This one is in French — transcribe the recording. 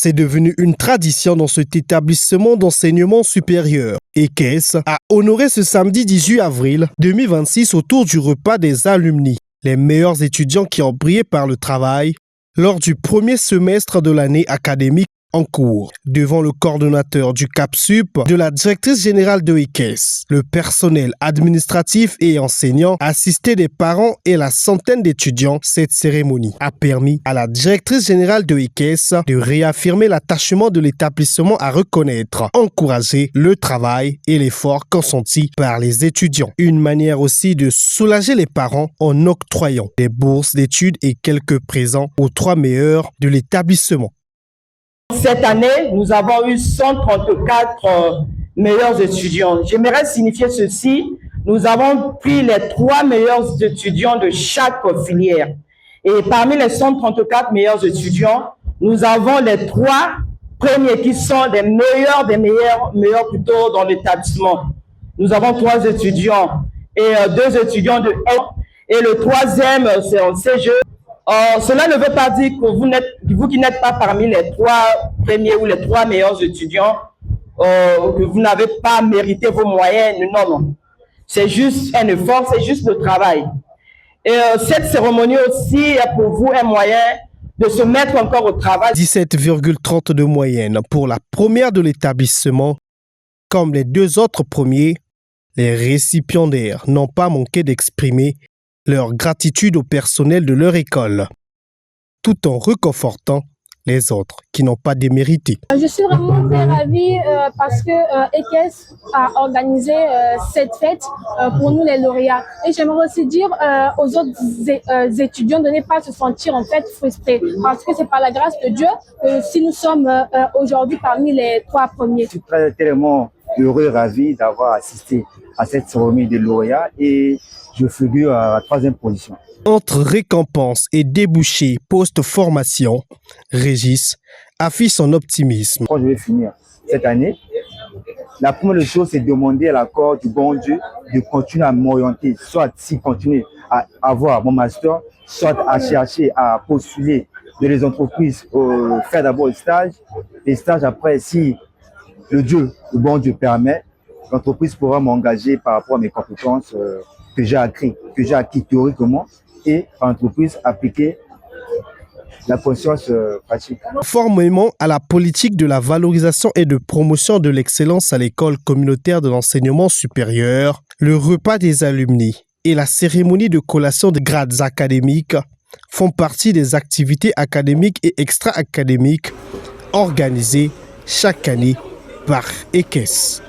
C'est devenu une tradition dans cet établissement d'enseignement supérieur. EKES a honoré ce samedi 18 avril 2026 autour du repas des alumni, les meilleurs étudiants qui ont brillé par le travail lors du premier semestre de l'année académique en cours, devant le coordonnateur du CAPSUP, de la directrice générale de EKES, le personnel administratif et enseignant, assisté des parents et la centaine d'étudiants. Cette cérémonie a permis à la directrice générale de EKES de réaffirmer l'attachement de l'établissement à reconnaître, encourager le travail et l'effort consenti par les étudiants. Une manière aussi de soulager les parents en octroyant des bourses d'études et quelques présents aux 3 meilleurs de l'établissement. Cette année, nous avons eu 134 meilleurs étudiants. J'aimerais signifier ceci. Nous avons pris les 3 meilleurs étudiants de chaque filière. Et parmi les 134 meilleurs étudiants, nous avons les 3 premiers qui sont des meilleurs plutôt dans l'établissement. Nous avons 3 étudiants et 2 étudiants de L. Et le 3e, c'est en CGE. Cela ne veut pas dire que vous qui n'êtes pas parmi les 3 premiers ou les 3 meilleurs étudiants, que vous n'avez pas mérité vos moyens. Non. C'est juste un effort, c'est juste le travail. Et cette cérémonie aussi est pour vous un moyen de se mettre encore au travail. 17,30 de moyenne pour la première de l'établissement. Comme les 2 autres premiers, les récipiendaires n'ont pas manqué d'exprimer leur gratitude au personnel de leur école, tout en réconfortant les autres qui n'ont pas démérité. Je suis vraiment très ravie parce que EKES a organisé cette fête pour nous les lauréats. Et j'aimerais aussi dire aux autres étudiants de ne pas se sentir en fait frustrés parce que c'est par la grâce de Dieu que si nous sommes aujourd'hui parmi les 3 premiers. Je suis tellement heureux, ravi d'avoir assisté à cette cérémonie de lauréats et je figure à la 3e position. Entre récompenses et débouchés post-formation, Régis affiche son optimisme. Quand je vais finir cette année, la première chose, c'est demander à l'accord du bon Dieu de continuer à m'orienter, soit si continuer à avoir mon master, soit à chercher à postuler dans les entreprises, faire d'abord le stage. Les stages après, si le bon Dieu permet, l'entreprise pourra m'engager par rapport à mes compétences que j'ai acquis théoriquement et par l'entreprise appliquer la conscience pratique. Conformément à la politique de la valorisation et de promotion de l'excellence à l'école communautaire de l'enseignement supérieur, le repas des alumni et la cérémonie de collation des grades académiques font partie des activités académiques et extra-académiques organisées chaque année par EKES.